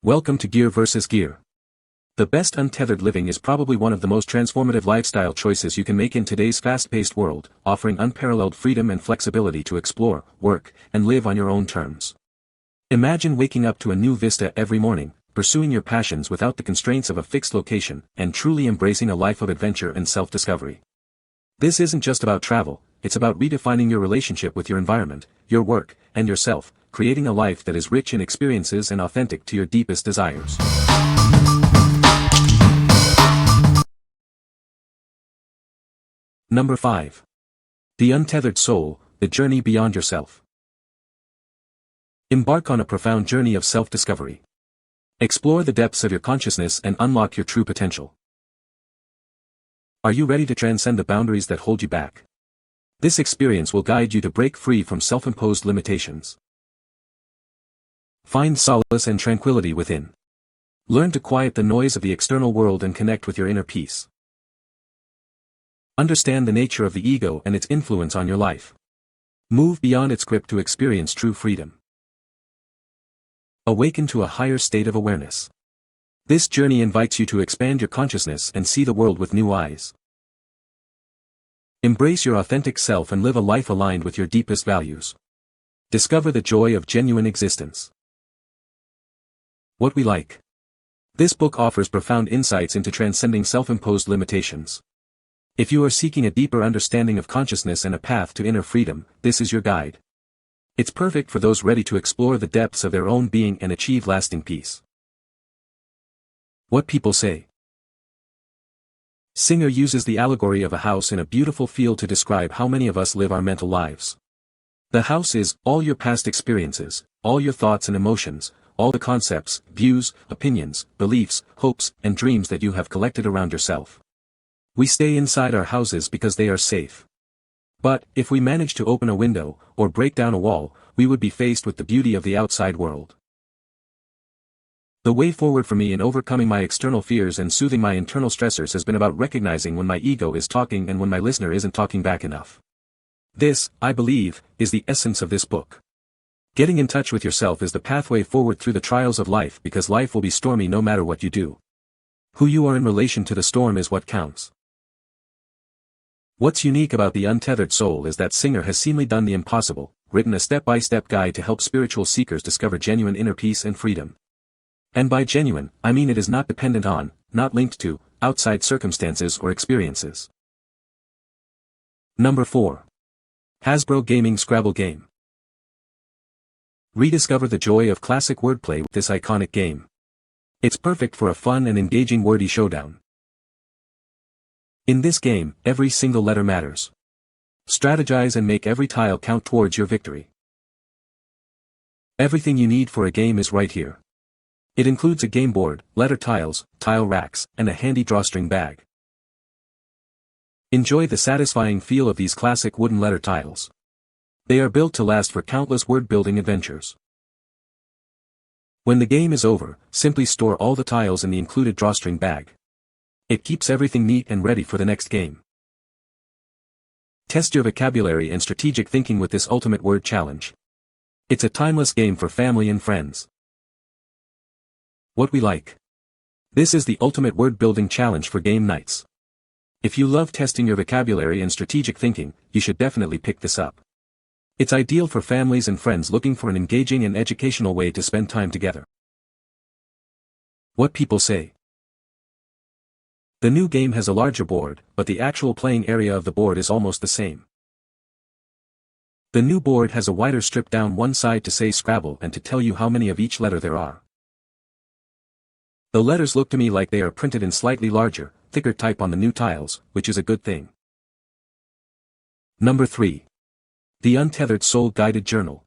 Welcome to Gear vs. Gear. The best untethered living is probably one of the most transformative lifestyle choices you can make in today's fast-paced world, offering unparalleled freedom and flexibility to explore, work, and live on your own terms. Imagine waking up to a new vista every morning, pursuing your passions without the constraints of a fixed location, and truly embracing a life of adventure and self-discovery. This isn't just about travel, it's about redefining your relationship with your environment, your work, and yourself, creating a life that is rich in experiences and authentic to your deepest desires. Number 5. The Untethered Soul, the Journey Beyond Yourself. Embark on a profound journey of self-discovery. Explore the depths of your consciousness and unlock your true potential. Are you ready to transcend the boundaries that hold you back? This experience will guide you to break free from self-imposed limitations. Find solace and tranquility within. Learn to quiet the noise of the external world and connect with your inner peace. Understand the nature of the ego and its influence on your life. Move beyond its grip to experience true freedom. Awaken to a higher state of awareness. This journey invites you to expand your consciousness and see the world with new eyes. Embrace your authentic self and live a life aligned with your deepest values. Discover the joy of genuine existence. What we like. This book offers profound insights into transcending self-imposed limitations. If you are seeking a deeper understanding of consciousness and a path to inner freedom, this is your guide. It's perfect for those ready to explore the depths of their own being and achieve lasting peace. What people say. Singer uses the allegory of a house in a beautiful field to describe how many of us live our mental lives. The house is all your past experiences, all your thoughts and emotions, all the concepts, views, opinions, beliefs, hopes, and dreams that you have collected around yourself. We stay inside our houses because they are safe. But, if we manage to open a window, or break down a wall, we would be faced with the beauty of the outside world. The way forward for me in overcoming my external fears and soothing my internal stressors has been about recognizing when my ego is talking and when my listener isn't talking back enough. This, I believe, is the essence of this book. Getting in touch with yourself is the pathway forward through the trials of life because life will be stormy no matter what you do. Who you are in relation to the storm is what counts. What's unique about The Untethered Soul is that Singer has seemingly done the impossible, written a step-by-step guide to help spiritual seekers discover genuine inner peace and freedom. And by genuine, I mean it is not dependent on, not linked to, outside circumstances or experiences. Number 4. Hasbro Gaming Scrabble Game. Rediscover the joy of classic wordplay with this iconic game. It's perfect for a fun and engaging wordy showdown. In this game, every single letter matters. Strategize and make every tile count towards your victory. Everything you need for a game is right here. It includes a game board, letter tiles, tile racks, and a handy drawstring bag. Enjoy the satisfying feel of these classic wooden letter tiles. They are built to last for countless word-building adventures. When the game is over, simply store all the tiles in the included drawstring bag. It keeps everything neat and ready for the next game. Test your vocabulary and strategic thinking with this ultimate word challenge. It's a timeless game for family and friends. What we like. This is the ultimate word-building challenge for game nights. If you love testing your vocabulary and strategic thinking, you should definitely pick this up. It's ideal for families and friends looking for an engaging and educational way to spend time together. What people say. The new game has a larger board, but the actual playing area of the board is almost the same. The new board has a wider strip down one side to say Scrabble and to tell you how many of each letter there are. The letters look to me like they are printed in slightly larger, thicker type on the new tiles, which is a good thing. Number 3. The Untethered Soul Guided Journal.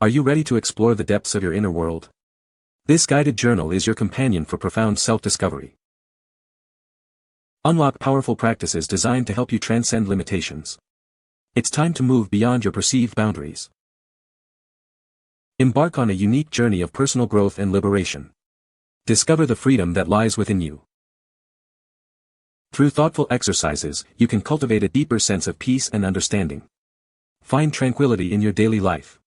Are you ready to explore the depths of your inner world? This guided journal is your companion for profound self-discovery. Unlock powerful practices designed to help you transcend limitations. It's time to move beyond your perceived boundaries. Embark on a unique journey of personal growth and liberation. Discover the freedom that lies within you. Through thoughtful exercises, you can cultivate a deeper sense of peace and understanding. Find tranquility in your daily life.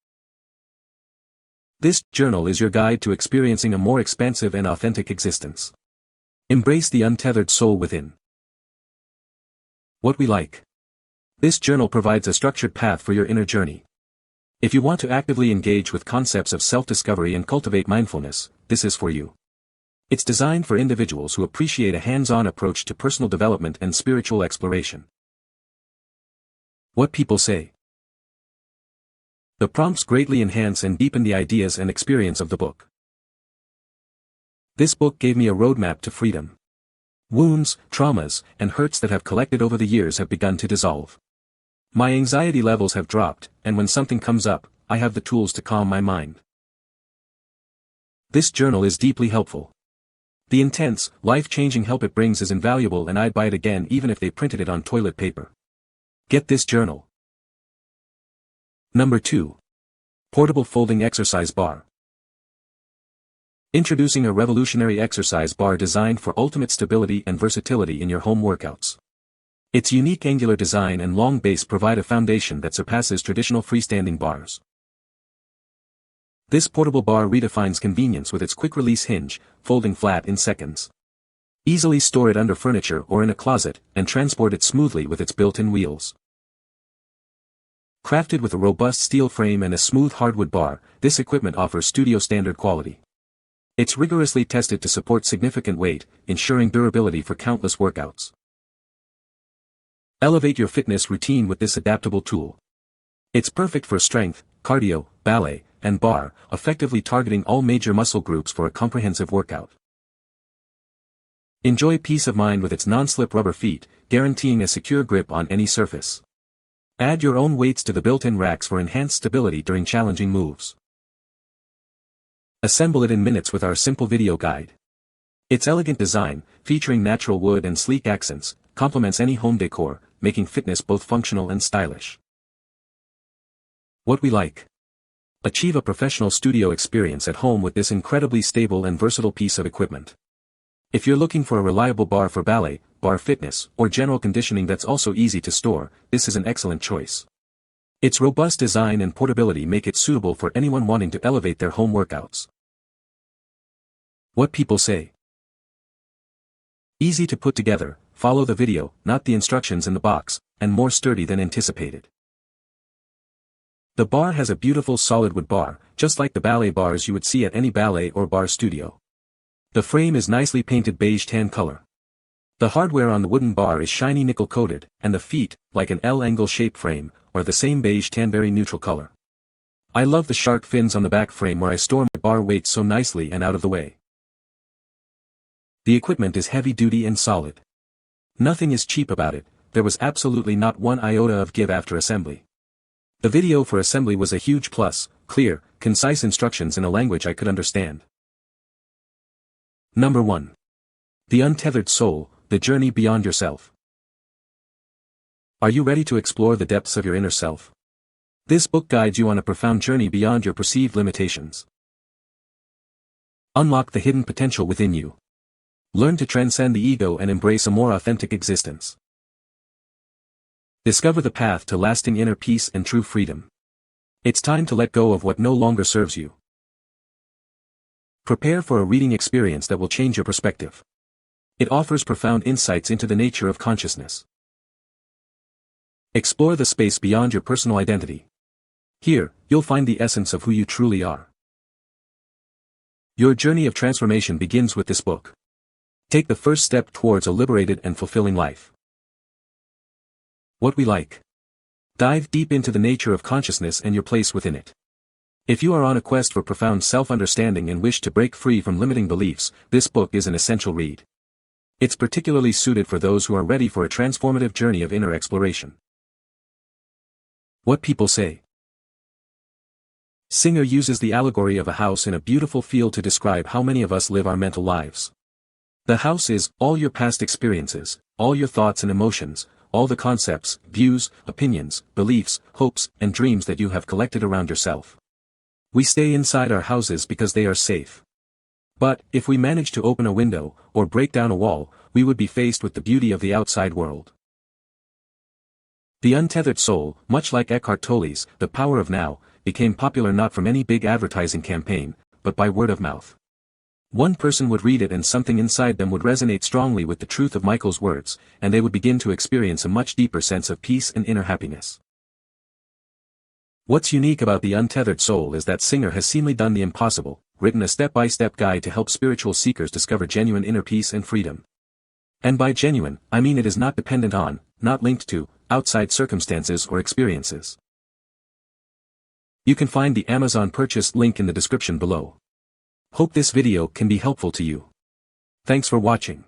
This journal is your guide to experiencing a more expansive and authentic existence. Embrace the untethered soul within. What we like. This journal provides a structured path for your inner journey. If you want to actively engage with concepts of self-discovery and cultivate mindfulness, this is for you. It's designed for individuals who appreciate a hands-on approach to personal development and spiritual exploration. What people say. The prompts greatly enhance and deepen the ideas and experience of the book. This book gave me a roadmap to freedom. Wounds, traumas, and hurts that have collected over the years have begun to dissolve. My anxiety levels have dropped, and when something comes up, I have the tools to calm my mind. This journal is deeply helpful. The intense, life-changing help it brings is invaluable, and I'd buy it again even if they printed it on toilet paper. Get this journal. Number 2. Portable Folding Exercise Bar. Introducing a revolutionary exercise bar designed for ultimate stability and versatility in your home workouts. Its unique angular design and long base provide a foundation that surpasses traditional freestanding bars. This portable bar redefines convenience with its quick-release hinge, folding flat in seconds. Easily store it under furniture or in a closet, and transport it smoothly with its built-in wheels. Crafted with a robust steel frame and a smooth hardwood bar, this equipment offers studio-standard quality. It's rigorously tested to support significant weight, ensuring durability for countless workouts. Elevate your fitness routine with this adaptable tool. It's perfect for strength, cardio, ballet, and bar, effectively targeting all major muscle groups for a comprehensive workout. Enjoy peace of mind with its non-slip rubber feet, guaranteeing a secure grip on any surface. Add your own weights to the built-in racks for enhanced stability during challenging moves. Assemble it in minutes with our simple video guide. Its elegant design, featuring natural wood and sleek accents, complements any home decor, making fitness both functional and stylish. What we like. Achieve a professional studio experience at home with this incredibly stable and versatile piece of equipment. If you're looking for a reliable bar for ballet, bar fitness, or general conditioning that's also easy to store, this is an excellent choice. Its robust design and portability make it suitable for anyone wanting to elevate their home workouts. What people say. Easy to put together, follow the video, not the instructions in the box, and more sturdy than anticipated. The bar has a beautiful solid wood bar, just like the ballet bars you would see at any ballet or bar studio. The frame is nicely painted beige tan color. The hardware on the wooden bar is shiny nickel coated, and the feet, like an L-angle shaped frame, are the same beige tan very neutral color. I love the shark fins on the back frame where I store my bar weights so nicely and out of the way. The equipment is heavy duty and solid. Nothing is cheap about it, there was absolutely not one iota of give after assembly. The video for assembly was a huge plus, clear, concise instructions in a language I could understand. Number 1. The Untethered Soul, The Journey Beyond Yourself. Are you ready to explore the depths of your inner self? This book guides you on a profound journey beyond your perceived limitations. Unlock the hidden potential within you. Learn to transcend the ego and embrace a more authentic existence. Discover the path to lasting inner peace and true freedom. It's time to let go of what no longer serves you. Prepare for a reading experience that will change your perspective. It offers profound insights into the nature of consciousness. Explore the space beyond your personal identity. Here, you'll find the essence of who you truly are. Your journey of transformation begins with this book. Take the first step towards a liberated and fulfilling life. What we like. Dive deep into the nature of consciousness and your place within it. If you are on a quest for profound self-understanding and wish to break free from limiting beliefs, this book is an essential read. It's particularly suited for those who are ready for a transformative journey of inner exploration. What people say. Singer uses the allegory of a house in a beautiful field to describe how many of us live our mental lives. The house is all your past experiences, all your thoughts and emotions, all the concepts, views, opinions, beliefs, hopes, and dreams that you have collected around yourself. We stay inside our houses because they are safe. But, if we manage to open a window, or break down a wall, we would be faced with the beauty of the outside world. The Untethered Soul, much like Eckhart Tolle's The Power of Now, became popular not from any big advertising campaign, but by word of mouth. One person would read it and something inside them would resonate strongly with the truth of Michael's words, and they would begin to experience a much deeper sense of peace and inner happiness. What's unique about The Untethered Soul is that Singer has seemingly done the impossible, written a step-by-step guide to help spiritual seekers discover genuine inner peace and freedom. And by genuine, I mean it is not dependent on, not linked to, outside circumstances or experiences. You can find the Amazon purchase link in the description below. Hope this video can be helpful to you. Thanks for watching.